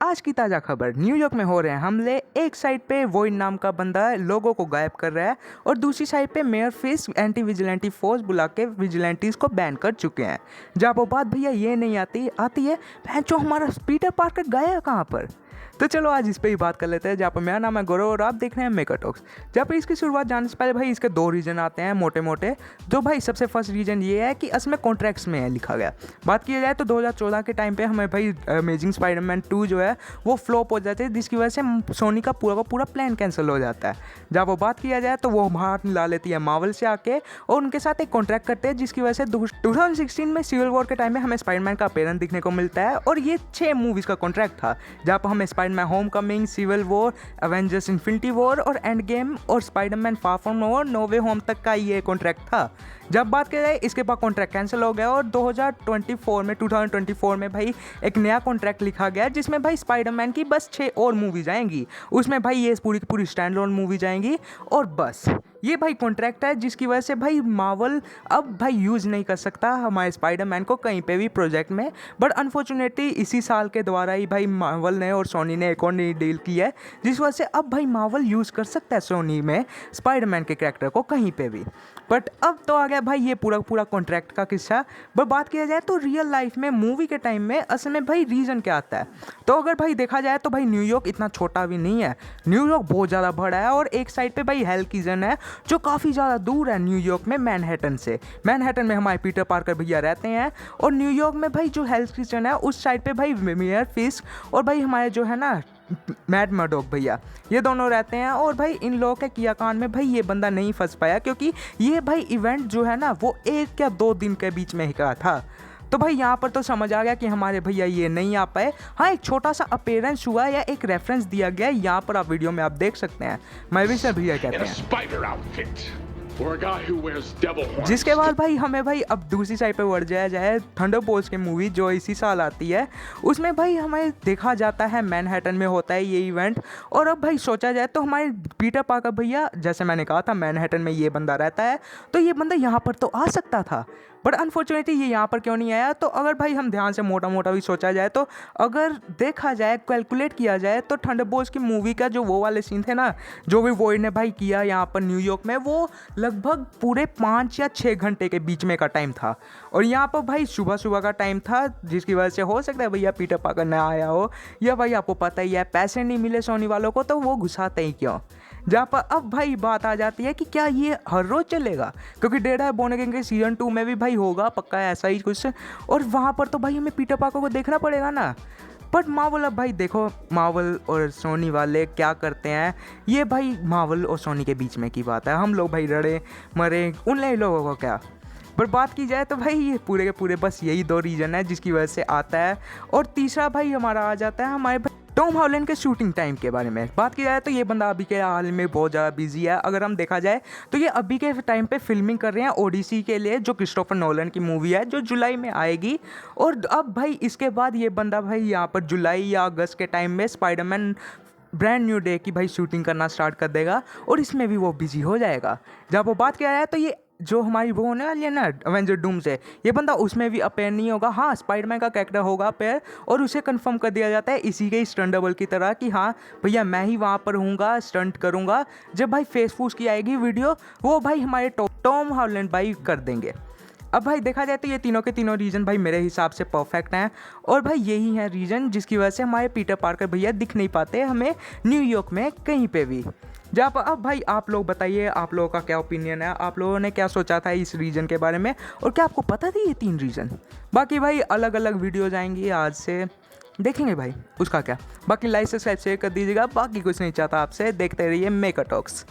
आज की ताज़ा खबर, न्यूयॉर्क में हो रहे हैं हमले। एक साइड पे वोइड नाम का बंदा लोगों को गायब कर रहा है और दूसरी साइड पे mayor fish anti vigilante force बुला के विजिलेंटीज को बैन कर चुके हैं। जहाँ वो बात भैया ये नहीं आती है जो हमारा पीटर पार्कर गया कहाँ पर। तो चलो आज इस पे ही बात कर लेते हैं। जहाँ पर मेरा नाम है गौरव और आप देख रहे हैं मेकर टॉक्स। जहाँ पर इसकी शुरुआत जानने से पहले भाई इसके दो रीज़न आते हैं मोटे मोटे। जो भाई सबसे फर्स्ट रीज़न ये है कि असम में कॉन्ट्रैक्ट्स में है लिखा गया। बात की जाए तो 2014 के टाइम पे हमें भाई अमेजिंग स्पाइडरमैन 2 जो है वो फ्लॉप हो जाती है, जिसकी वजह से सोनी का पूरा प्लान कैंसिल हो जाता है। जब वो बात किया जाए तो वो हाथ मिला लेती है मार्वल से आके और उनके साथ एक कॉन्ट्रैक्ट करते हैं, जिसकी वजह से 2016 में सिविल वॉर के टाइम में हमें स्पाइडरमैन का अपीयरेंस दिखने को मिलता है। और ये 6 मूवीज़ का कॉन्ट्रैक्ट था, जहाँ पर हमें Spiderman Homecoming, Civil War, Avengers Infinity War और एंड गेम और Spiderman Far From Home, No Way Home तक का ये कॉन्ट्रैक्ट था। जब बात की जाए इसके बाद कॉन्ट्रैक्ट कैंसिल हो गया और 2024 में भाई एक नया कॉन्ट्रैक्ट लिखा गया, जिसमें भाई स्पाइडरमैन की बस 6 और मूवीज आएंगी। उसमें भाई ये पूरी की पूरी स्टैंड अलोन मूवीज आएंगी और बस ये भाई कॉन्ट्रैक्ट है, जिसकी वजह से भाई मार्वल अब भाई यूज़ नहीं कर सकता हमारे स्पाइडरमैन को कहीं पे भी प्रोजेक्ट में। बट अनफॉर्चुनेटली इसी साल के द्वारा ही भाई मार्वल ने और सोनी ने एक और नई डील की है, जिस वजह से अब भाई मार्वल यूज़ कर सकता है सोनी में स्पाइडरमैन के कैरेक्टर को कहीं पे भी। बट अब तो आ गया भाई ये पूरा कॉन्ट्रैक्ट का किस्सा। बट बात किया जाए तो रियल लाइफ में मूवी के टाइम में असल में भाई रीज़न क्या आता है, तो अगर भाई देखा जाए तो भाई न्यूयॉर्क इतना छोटा भी नहीं है। न्यूयॉर्क बहुत ज़्यादा बड़ा है और एक साइड पे भाई हेल किचन है जो काफ़ी ज़्यादा दूर है न्यूयॉर्क में मैनहट्टन से। मैनहट्टन में हमारे पीटर पार्कर भैया रहते हैं और न्यूयॉर्क में भाई जो हेल किचन है उस साइड पे भाई मेयर फिस्क और भाई हमारे जो है ना मैट मर्डॉक भैया, ये दोनों रहते हैं। और भाई इन लोगों के किया कान में भाई ये बंदा नहीं फंस पाया, क्योंकि ये भाई इवेंट जो है ना वो 1 या 2 दिन के बीच में ही का था। तो भाई यहाँ पर तो समझ आ गया कि हमारे भैया ये नहीं आ पाए। हाँ, एक छोटा सा अपीयरेंस हुआ या एक रेफरेंस दिया गया, यहाँ पर आप वीडियो में आप देख सकते हैं। महेश भैया कहते हैं जिसके बाद भाई हमें भाई अब दूसरी साइड पे बढ़ जाए थंडरबोल्ट्स की मूवी जो इसी साल आती है। उसमें भाई हमें देखा जाता है मैनहट्टन में होता है ये इवेंट। और अब भाई सोचा जाए तो हमारे पीटर पार्कर भैया, जैसे मैंने कहा था मैनहट्टन में ये बंदा रहता है, तो ये बंदा यहाँ पर तो आ सकता था, बट अनफॉर्चुनेटली ये यहाँ पर क्यों नहीं आया। तो अगर भाई हम ध्यान से मोटा भी सोचा जाए तो अगर देखा जाए कैलकुलेट किया जाए तो थंडरबोल्ट्स की मूवी का जो वो वाले सीन थे ना, जो भी वॉइड ने भाई किया यहाँ पर न्यूयॉर्क में, वो लगभग पूरे 5 या 6 घंटे के बीच में का टाइम था। और यहाँ पर भाई सुबह का टाइम था, जिसकी वजह से हो सकता है भैया पीटर पार्कर ना आया हो, या भाई आपको पता ही है पैसे नहीं मिले सोनी वालों को तो वो घुसाते ही क्यों। जहाँ पर अब भाई बात आ जाती है कि क्या ये हर रोज़ चलेगा, क्योंकि डेड है बोर्न अगेन के सीजन 2 में भी भाई होगा पक्का ऐसा ही कुछ। और वहाँ पर तो भाई हमें पीटर पार्कर को देखना पड़ेगा ना। बट मार्वल, अब भाई देखो मार्वल और सोनी वाले क्या करते हैं, ये भाई मार्वल और सोनी के बीच में की बात है। हम लोग भाई रड़े मरे उन लोगों को क्या। पर बात की जाए तो भाई ये पूरे के पूरे बस यही 2 रीज़न है जिसकी वजह से आता है। और तीसरा भाई हमारा आ जाता है हमारे टॉम हॉलैंड के शूटिंग टाइम के बारे में। बात की जाए तो ये बंदा अभी के हाल में बहुत ज़्यादा बिजी है। अगर हम देखा जाए तो ये अभी के टाइम पे फिल्मिंग कर रहे हैं ओडिसी के लिए, जो क्रिस्टोफर नोलन की मूवी है जो जुलाई में आएगी। और अब भाई इसके बाद ये बंदा भाई यहाँ पर जुलाई या अगस्त के टाइम में स्पाइडरमैन ब्रांड न्यू डे की भाई शूटिंग करना स्टार्ट कर देगा और इसमें भी वो बिजी हो जाएगा। जब वो बात किया जाए तो ये जो हमारी वो होने वाली है ना एवेंजर डूम से, ये बंदा उसमें भी अपेयर नहीं होगा। हाँ, स्पाइडरमैन का कैरेक्टर होगा अपेयर और उसे कंफर्म कर दिया जाता है इसी के स्टंट डबल की तरह कि हाँ भैया मैं ही वहाँ पर हूँगा, स्टंट करूँगा। जब भाई फेस फूस की आएगी वीडियो, वो भाई हमारे टॉम हॉलैंड भाई कर देंगे। अब भाई देखा जाए तो ये तीनों के तीनों रीज़न भाई मेरे हिसाब से परफेक्ट हैं। और भाई यही है रीज़न जिसकी वजह से हमारे पीटर पार्कर भैया दिख नहीं पाते हमें न्यूयॉर्क में कहीं पे भी। जहाँ पर अब भाई आप लोग बताइए, आप लोगों का क्या ओपिनियन है, आप लोगों ने क्या सोचा था इस रीज़न के बारे में, और क्या आपको पता थी ये 3 रीज़न। बाकी भाई अलग अलग वीडियोज़ आएंगी, आज से देखेंगे भाई उसका क्या। बाकी लाइक सब्सक्राइब शेयर कर दीजिएगा। बाकी कुछ नहीं चाहता आपसे, देखते रहिए मेकर टॉक्स।